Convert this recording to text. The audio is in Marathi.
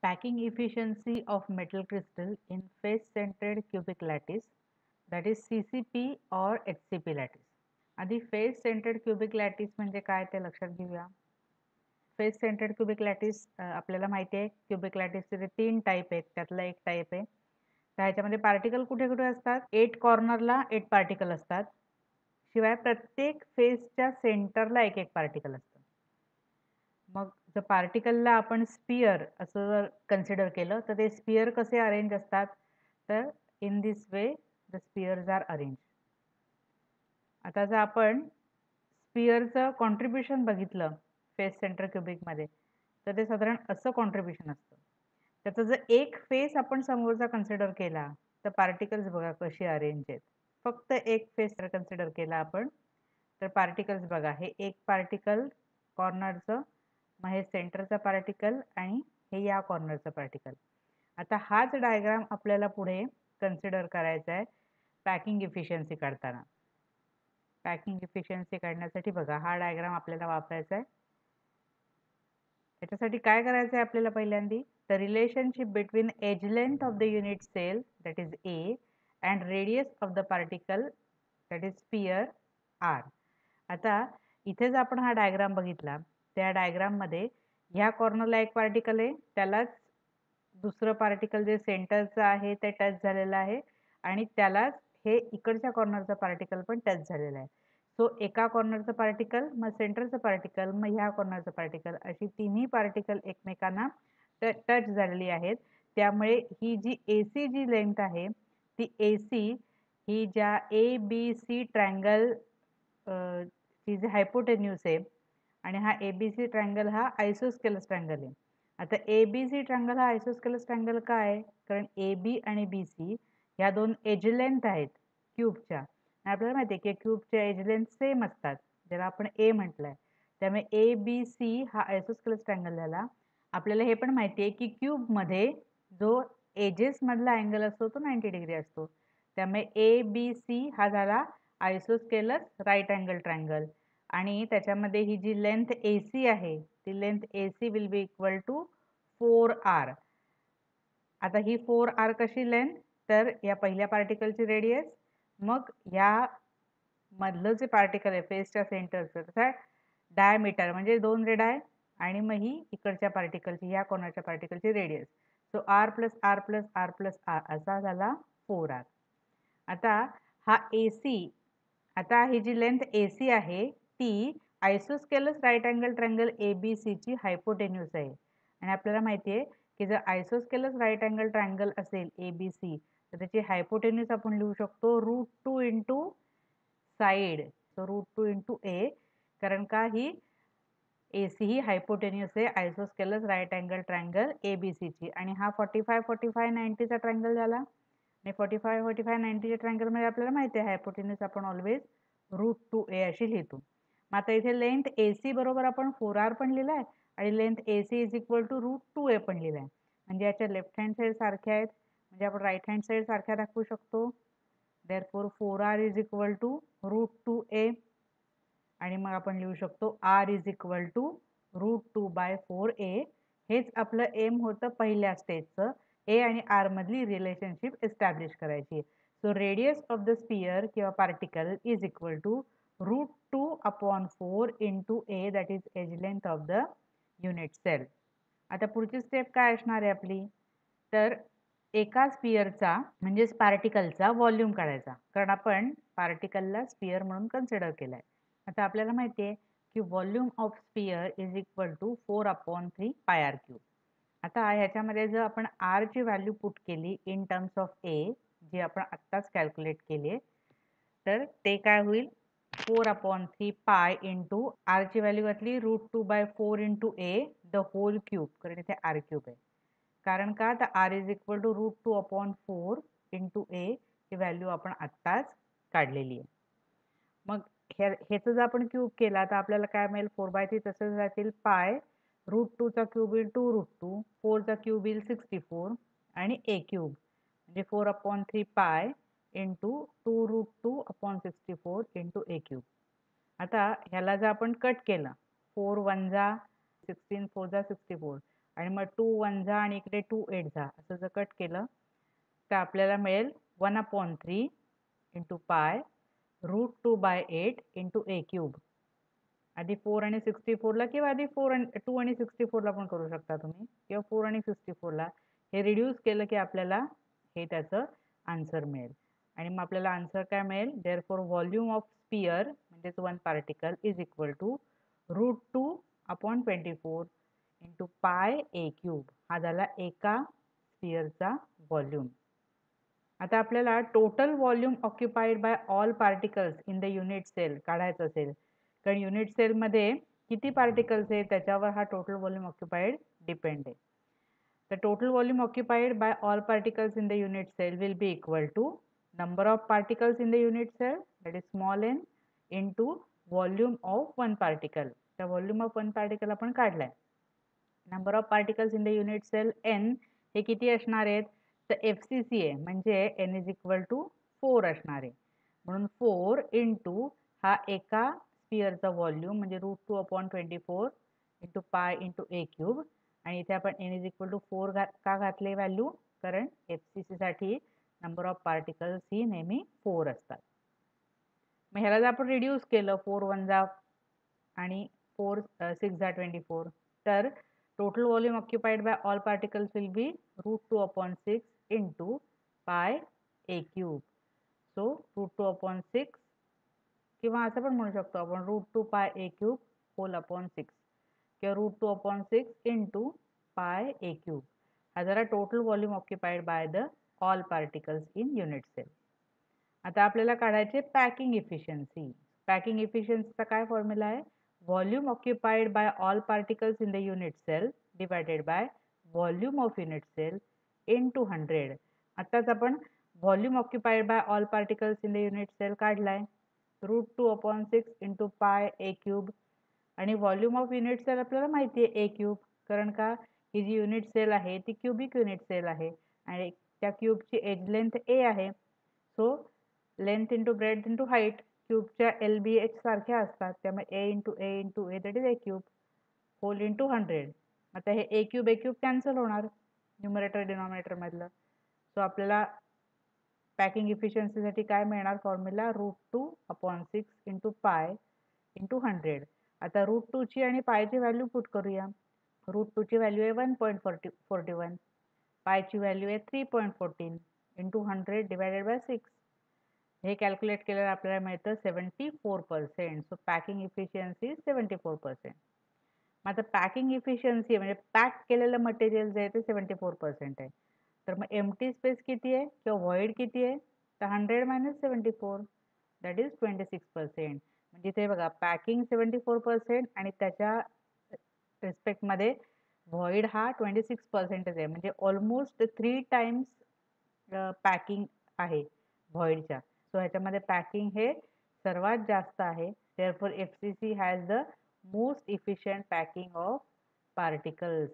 Packing efficiency of metal crystal in face-centered cubic lattice, that is CCP or HCP lattice. आधी फेस सेंटर्ड क्युबिक लॅटिस म्हणजे काय ते लक्षात घेऊया. फेस सेंटर्ड क्युबिक लॅटिस आपल्याला माहिती आहे क्युबिक लॅटिसचे 3 टाईप आहेत, त्यातला एक टाईप आहे. तर ह्याच्यामध्ये पार्टिकल कुठे कुठे असतात? 8 कॉर्नरला 8 पार्टिकल असतात. शिवाय प्रत्येक फेसच्या सेंटरला एक एक पार्टिकल असतं. मग जर पार्टिकलला आपण स्पियर असं जर कन्सिडर केलं तर ते स्पियर कसे अरेंज असतात? तर in this way the spheres are arrange. आता जर आपण स्पियरचं कॉन्ट्रीब्युशन बघितलं फेस सेंटर क्युबिकमध्ये तर ते साधारण असं कॉन्ट्रीब्युशन असतं. त्याचा जर एक फेस आपण समोरचा कन्सिडर केला तर पार्टिकल्स बघा कशी अरेंज आहेत. फक्त एक फेस कन्सिडर केला आपण तर पार्टिकल्स बघा, हे एक पार्टिकल कॉर्नरचं, मग हे सेंटरचा पार्टिकल आणि हे या कॉर्नरचं पार्टिकल. आता हाच डायग्राम आपल्याला पुढे कन्सिडर करायचा आहे पॅकिंग इफिशियन्सी काढताना. पॅकिंग इफिशियन्सी काढण्यासाठी बघा हा डायग्राम आपल्याला वापरायचा आहे. त्याच्यासाठी काय करायचं आहे आपल्याला पहिल्यांदी? The relationship between edge length of the unit cell that is a and radius of the particle that is sphere R. आता इथे जर आपण हा डायग्राम बघितला त्या डायग्राममध्ये ह्या कॉर्नरला एक पार्टिकल आहे, त्यालाच दुसरं पार्टिकल जे सेंटरचं आहे ते टच झालेलं आहे आणि त्यालाच हे इकडच्या कॉर्नरचं पार्टिकल पण टच झालेलं आहे. सो एका कॉर्नरचं पार्टिकल, मग सेंटरचं पार्टिकल, मग ह्या कॉर्नरचं पार्टिकल, अशी तिन्ही पार्टिकल एकमेकांना टच झालेली आहेत. त्यामुळे ही जी AC जी लेंथ आहे ती AC ही ज्या ABC ट्रायंगल ची जी हायपोटेन्यूज आहे आणि हा ABC ट्रायंगल हा आयसोस्केलस ट्रायंगल आहे. आता ABC ट्रायंगल हा आयसोस्केलस ट्रायंगल का आहे? कारण AB आणि BC ह्या दोन एज लेंथ आहेत क्यूबच्या. आपल्याला माहिती आहे की क्यूबच्या एज लेंथ सेम असतात, ज्याला आपण A म्हटलंय. त्यामुळे ABC हा आयसोस्केलस ट्रायंगल झाला. आपल्याला हे पण माहिती आहे की क्यूबमध्ये जो एजेस मधला अँगल असतो तो 90 डिग्री असतो. त्यामुळे ABC हा झाला आयसोस्केलस राईट अँगल ट्रायंगल आणि त्याच्यामध्ये ही जी लेंथ AC आहे ती length AC will be equal to 4R. आता ही 4R कशी लेंथ? तर या पहिल्या पार्टिकलची रेडियस, मग या मधलं जे पार्टिकल आहे फेसच्या सेंटरचं त्याचा डायमीटर म्हणजे 2 रेडाय आणि मग ही इकडच्या पार्टिकलची या कॉर्नरच्या पार्टिकलची radius. So R plus R plus R plus R असा झाला 4R. आता हा AC, आता ही जी लेंथ AC आहे ती आयसोस्केलस राईट अँगल ट्रायंगल ABC ची हायपोटेन्यूज आहे आणि आपल्याला माहिती आहे की जर आयसोस्केलस राईट अँगल ट्रायंगल असेल ABC तर त्याची हायपोटेन्यूज आपण लिहू शकतो √2 into side. So √2 into A, कारण का ही AC ही हायपोटेन्यूज आहे आयसोस्केलस राईट अँगल ट्रायंगल ABC ची आणि हा 45 45 90 चा ट्रायंगल झाला आणि 45 45 90 च्या ट्रायंगल मध्ये आपल्याला माहिती आहे हायपोटेन्यूज आपण ऑलवेज √2A अशी लिहितो. मग आता इथे लेंथ AC बरोबर आपण 4R पण लिहिलाय आणि length AC is equal to √2A पण लिहिलाय. म्हणजे याच्या लेफ्ट हँड साईड सारख्या आहेत, म्हणजे आपण राईट हँड साईड सारख्या दाखवू शकतो. Therefore 4R is equal to √2A आणि मग आपण लिहू शकतो R is equal to √2/4A. हेच आपलं एम होतं पहिल्या स्टेजचं, A आणि R मधली रिलेशनशिप एस्टॅब्लिश करायची. So radius of the sphere किंवा particle is equal to √2/4 into A that is edge length of the unit cell. आता पुढची स्टेप काय असणार आहे आपली? तर एका स्पियरचा म्हणजेच पार्टिकलचा व्हॉल्यूम काढायचा, कारण आपण पार्टिकलला स्पियर म्हणून कन्सिडर केलाय. आता आपल्याला माहिती आहे की volume of sphere is equal to 4/3 πr³. आता ह्याच्यामध्ये जर आपण R ची व्हॅल्यू पुट केली इन टर्म्स ऑफ A, जी आपण आत्ताच कॅल्क्युलेट केली, तर ते काय होईल? 4/3 पाय इंटू R ची व्हॅल्यू घातली √2/4 into A the whole cube, कारण इथे R³ आहे. कारण का? तर R is equal to √2/4 into A ही व्हॅल्यू आपण आत्ताच काढलेली आहे. मग ह्याचं जर आपण क्यूब केला तर आपल्याला काय मिळेल? 4/3 तसंच राहतील, पाय √2 चा क्यूब येईल 2√2, 4 चा क्यूब येईल 64 आणि A³ म्हणजे 4/3 पाय इंटू 2√2/64 इंटू A³. आता ह्याला जर आपण कट केलं, 4 1 जा 16 4 जा 64 आणि मग 2 1 जा आणि इकडे 2 8 जा असं जर कट केलं तर आपल्याला मिळेल 1/3 इंटू पाय √2/8 इंटू ए क्यूब. आधी 4 आणि 64ला किंवा आधी 2 आणि 64ला पण करू शकता तुम्ही किंवा 4 आणि 64ला हे रिड्यूस केलं की आपल्याला हे त्याचं आन्सर मिळेल. आणि मग आपल्याला आन्सर काय मिळेल? देअरफॉर व्हॉल्यूम ऑफ स्पियर म्हणजेच one particle is equal to √2/24 into pi a cube. हा झाला एका स्पियरचा व्हॉल्यूम. आता आपल्याला total volume occupied by all particles in the unit cell काढायचं असेल, कारण युनिट सेलमध्ये किती पार्टिकल्स आहेत त्याच्यावर हा टोटल व्हॉल्यूम ऑक्युपाइड डिपेंड आहे. The total volume occupied by all particles in the unit cell will be equal to number of particles in the unit cell, that is small n, into volume of one particle. The volume of one particle आपण काढलाय. Number of particles in the unit cell n हे किती असणार आहेत? तर FCC आहे म्हणजे n is equal to 4 असणार आहे. म्हणून 4 इंटू हा एका स्पियरचा व्हॉल्यूम म्हणजे √2/24 इंटू पाय इंटू ए क्यूब. आणि इथे आपण n इज इक्वल टू 4 का घातले व्हॅल्यू? कारण FCC साठी नंबर ऑफ पार्टिकल्स ही नेहमी 4 असतात. मग ह्याला जर आपण रिड्यूस केलं 4 1 जा आणि 4 6 जा 24 तर total volume occupied by all particles will be √2/6 into pi a cube. So √2/6 किंवा असं पण म्हणू शकतो आपण √2 पाय ए क्यूब होल अपॉन 6 किंवा √2/6 इंटू पाय ए क्यूब. हा झाला total volume occupied by the all particles in unit cell. आता आपल्याला काढायचे पॅकिंग इफिशियन्सी. पॅकिंग इफिशियन्सीचा काय फॉर्म्युला आहे? Volume occupied by all particles in the unit cell divided by volume of unit cell into 100. आताच आपण volume occupied by all particles in the unit cell काढलाय √2/6 इंटू पाय ए क्यूब. आणि व्हॉल्यूम ऑफ युनिट सेल आपल्याला माहिती आहे ए क्यूब, कारण का ही जी युनिट सेल आहे ती क्युबिक युनिट सेल आहे आणि त्या क्यूबची एज लेंथ ए आहे. So length into breadth into height क्यूबच्या LBH सारख्या असतात, त्यामुळे a into a that is a cube whole into 100. आता हे ए क्यूब कॅन्सल होणार न्यूमरेटर डिनॉमिनेटर मधलं. सो आपल्याला पॅकिंग इफिशियन्सीसाठी काय मिळणार फॉर्म्युला? √2/6 into pi into 100. आता √2ची आणि पायची व्हॅल्यू पुट करूया. √2ची व्हॅल्यू आहे 1.41, पायची व्हॅल्यू आहे 3.14 इंटू 100 डिवायडेड बाय 6. हे कॅल्क्युलेट केल्यावर आपल्याला मिळतं 74%. So packing efficiency 74%. मग आता पॅकिंग इफिशियन्सी म्हणजे पॅक केलेलं मटेरियल जे आहे ते 74% आहे. तर मग एम्प्टी स्पेस किती आहे किंवा व्हॉइड किती आहे? तर 100 - 74 दॅट इज 26%. म्हणजे इथे बघा पॅकिंग 74% आणि त्याच्या रिस्पेक्टमध्ये व्हॉइड हा 26% आहे, म्हणजे ऑलमोस्ट 3 टाइम्स पॅकिंग आहे व्हॉइडच्या. सो ह्याच्यामध्ये पॅकिंग हे सर्वात जास्त आहे. Therefore FCC has the most efficient packing of particles